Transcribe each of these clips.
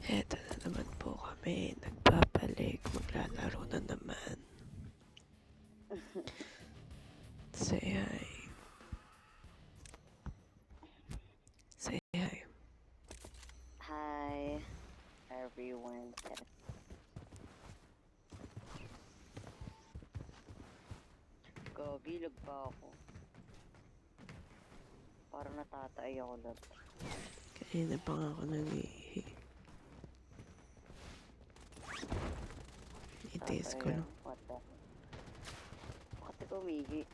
Eto na naman po kami, nagpapalik, maglalaro na naman. Say hi. Say hi. Hi, everyone. Gagilog pa ako. Parang natatay ako lang. Kanina pa nga ako nag-iihi. Itiis ko lang. What the heck? Bakit ikaw umihi?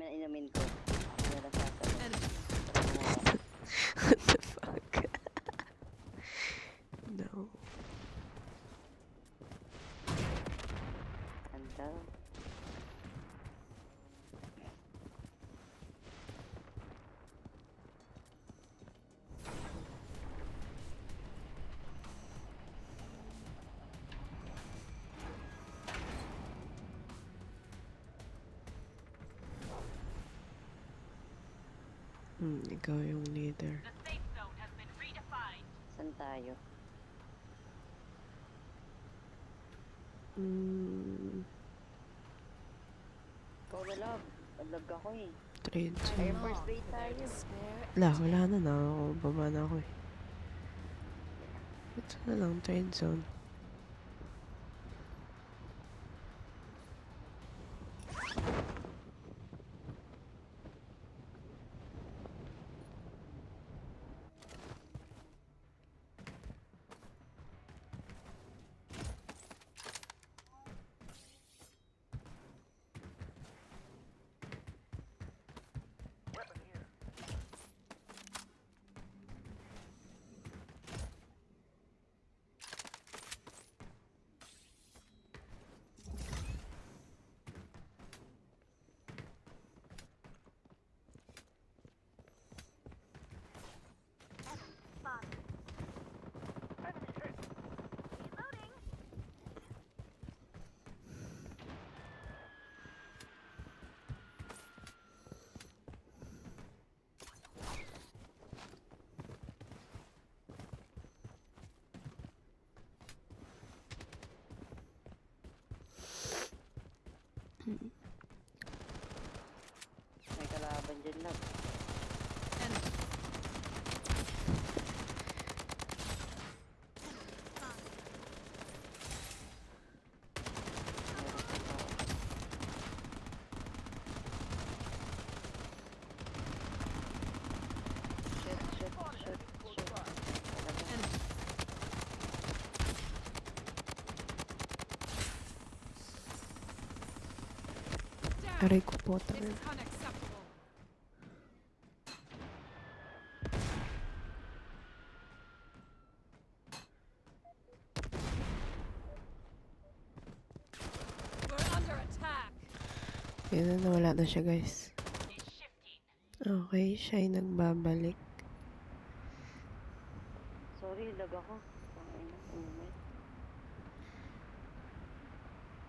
May inumin ko. Ako na lang sasabi. What the fuck? No. Anda. Ikaw yung leader. The safe zone has been redefined. Saan tayo? Ikaw na lang. Naglag ako eh. Trade Air zone. Force Base tayo. Wala na. Baba na ako eh. Ito na lang, trade zone. May kalaban dyan lang. Shit. Aray ko po This tayo. is unacceptable. We're under attack. Yun na, nawala na siya guys. Is shifting. Okay, siya ay nagbabalik. Sorry, lag ako.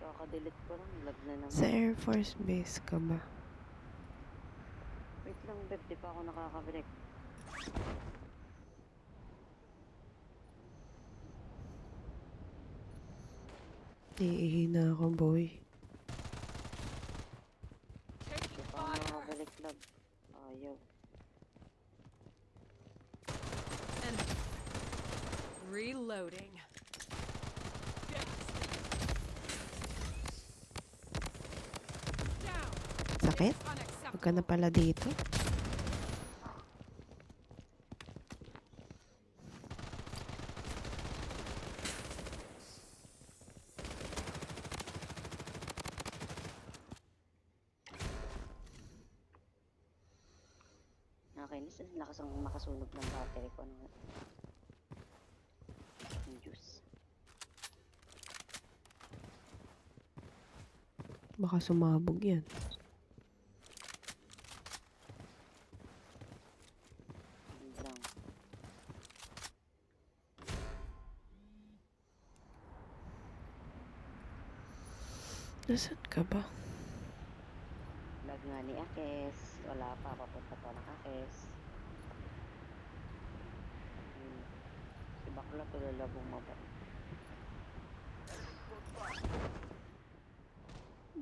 Kaka-delete ko lang. Lag na naman. Sa Air Force Base ka ba? Wait lang, Beb. Di pa ako nakaka-break. Iihi na ako, boy. Taking Di pa ako fire. nakaka-break, love. Ayaw. Reloading. Down. Sakit? Huwag ka na Unacceptable. pala dito. Nakakainis. Ang lakas ang makasunog ng battery ko. Ano? Yung juice. Baka sumabog yan. Hindi lang. Nasaan ka ba? Lag nga ni Akes. Wala pa. Papunta pa ng Akes. Wala tulala bumaba.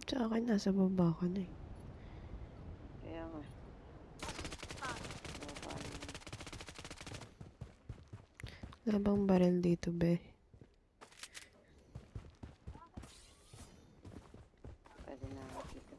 Sa akin, nasa baba ka na eh. Kaya nga. Ano paano? Wala bang baril dito, be? Pwede na ako dito.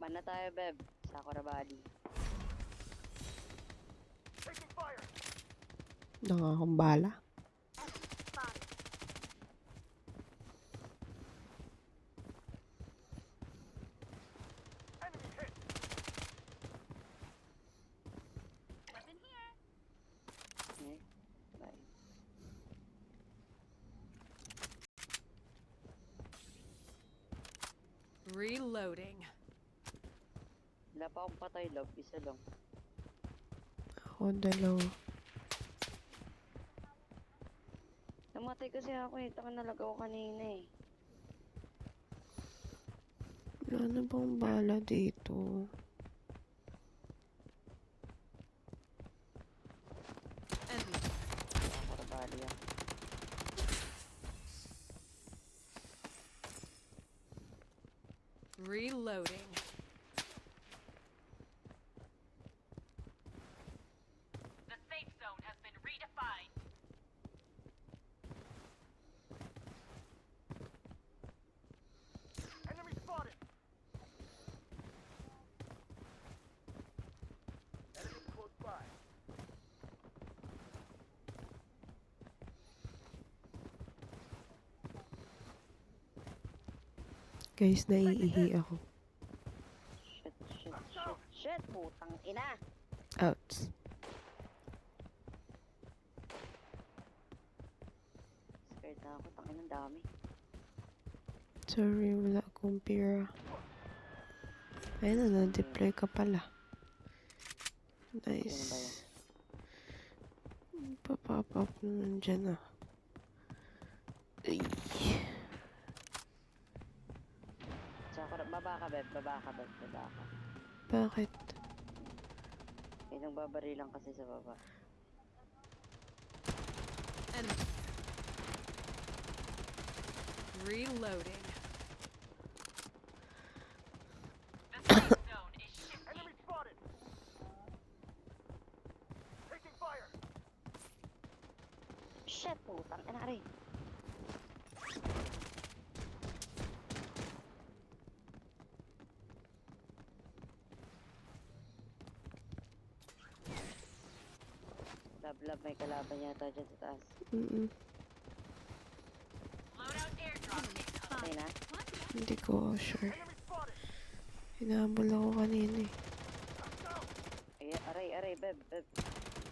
Ban na tayo, Beb. Sakura Body. Wala nga akong bala. Okay. Bye. Reloading. Wala pa akong patay, love. Isa lang. Ako, dalawa. Namatay kasi ako eh. Taka nalagaw kanina eh. Wala na bang bala dito? Enemy. Sakura Body ah. Reloading. The safe zone has been redefined. Guys, naiihi ako. Shit, shit, shit, shit. Putang ina. Outs. Scared na ako. Tangin ang dami. Sorry, wala akong pira. Ayun na, na-deploy ka pala. Sino ba yun? Nice. Pa-pop up na nandyan ah. Ay. Sakura, baba ka, Beb. Baba ka, Beb. Baba ka. Bakit? May nang babarilan kasi sa baba. Enemy. Reloading. The safe zone is shifting. Shit, putang ina rin. Love, may kalaban yata dyan sa taas. Mm-mm. Loadout airdrop Okay na? Hindi ko sure. Hinabol ako kanina eh. Ay, aray, Beb.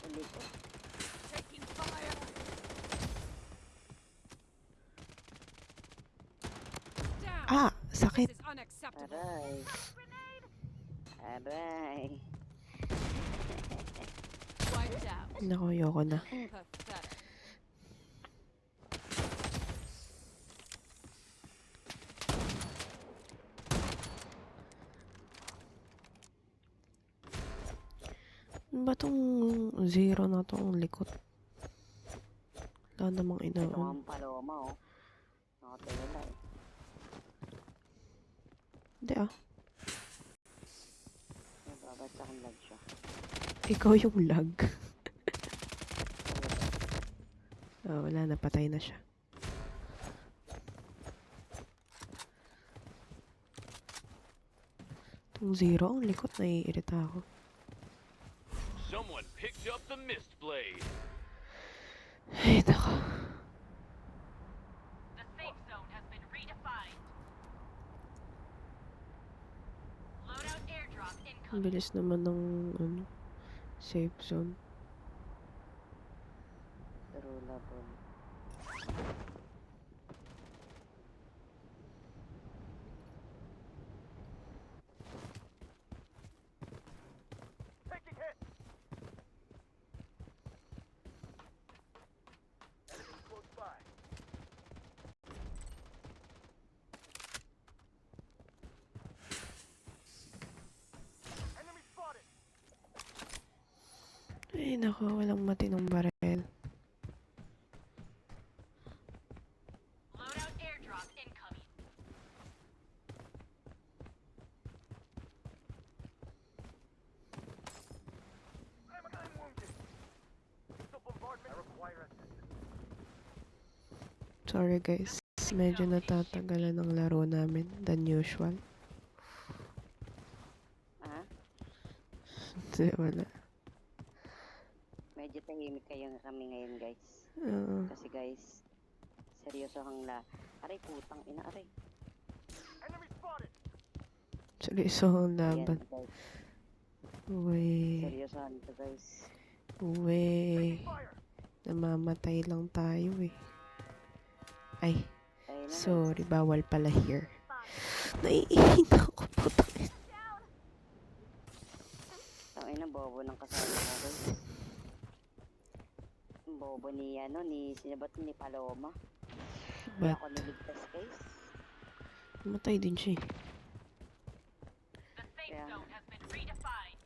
Ulit ko. taking fire. Down. Ah! Sakit! This is unacceptable. Aray. Wiped out. Naku, ayoko na. Pathetic. Ano ba tong zero na tong likot? Wala namang Ito inaan. ang paloma, oh. Nakatulala eh. Hindi ah. Nababasa akong lag siya. Ikaw yung lag. Ah, wala na. Patay na siya. Itong zero, ang likot. Naiirita ako. Someone picked up the mist blade. Ay, nako. The safe zone has been redefined. Loadout airdrop Ang incoming. bilis naman ng ano, safe zone. Durable. nako, walang matinong barel. Loadout airdrop incoming. Sorry guys, medyo natatagalan ng laro namin than usual. Ah, Hindi, wala. medyo tahimik kayo kami ngayon, guys. Oo. Kasi guys, seryoso hang aray, putang ina, aray. Seryoso ang Ayan, laban. guys. Uwe. Seryosohan to, guys. Uwe. Namamatay lang tayo eh. Ay, Ayun na, guys. sorry, bawal pala here. Naiihina ako, putang ina. Tangin na, bobo ng kasama ko, guys. Ang bobo ni, sinabat ni Paloma. Kaya Ba't? ako niligtas, guys. Matay din siya eh. The safe Yeah. zone has been redefined.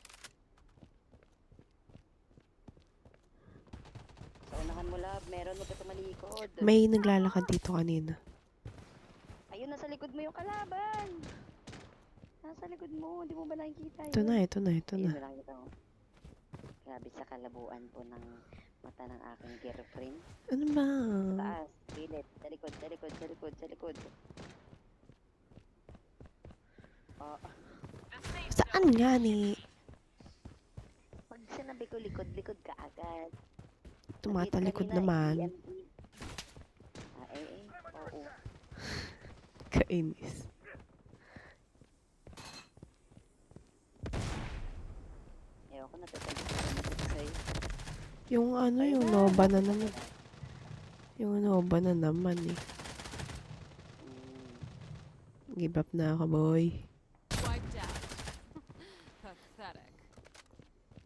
Sa unahan mo, love, meron mo pa tumalikod. May naglalakad dito kanina. Ayun, nasa likod mo yung kalaban. Nasa likod mo, di mo ba nakikita yun? Ito na, ito na, ito Ayun, na. nakikita ko. Grabe sa kalabuan po ng mata ng aking girlfriend. Ano ba? Sa taas, pilit, sa likod, sa likod, sa likod, sa likod. Oh, The safe Saan zone nga ni? pag sinabi ko likod, likod ka agad. Tumatalikod Kanina, naman. EMP. Oo. Kainis. Ewan ko, natatalikod sa'yo. Yung ano, Ayun yung na, Nova na nakita naman. ko Yung Nova na naman eh. Give up na ako, boy. wiped out. Pathetic.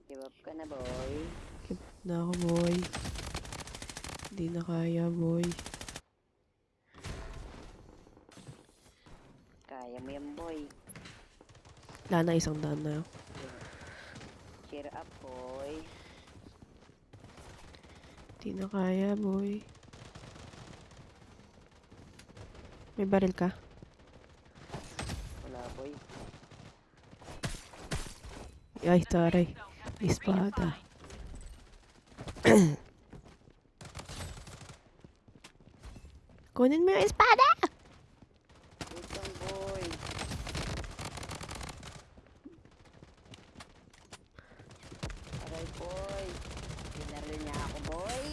Give up ka na, boy. Give up na ako, boy. Hindi na kaya, boy. Kaya mo yan, boy. Wala na, 100 na. Cheer up, boy. Hindi na kaya, boy. May baril ka? Wala, boy. Ay, taray. Zone has been Espada. redefined. Kunin mo yung espada! Wait lang, boy. Aray, boy. Pinaril niya ako, boy.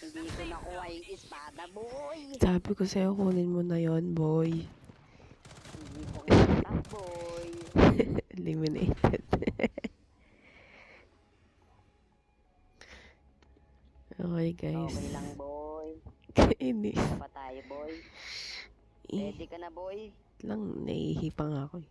Hindi ko nakuha yung espada, boy. Sabi ko sa'yo, kunin mo na yon, boy. Hindi ko matap, boy. Eliminated. Okay, guys. Okay lang, boy. Kainis. Isa pa tayo, boy. Eh, Ready ka na, boy? lang, naihipang ako eh.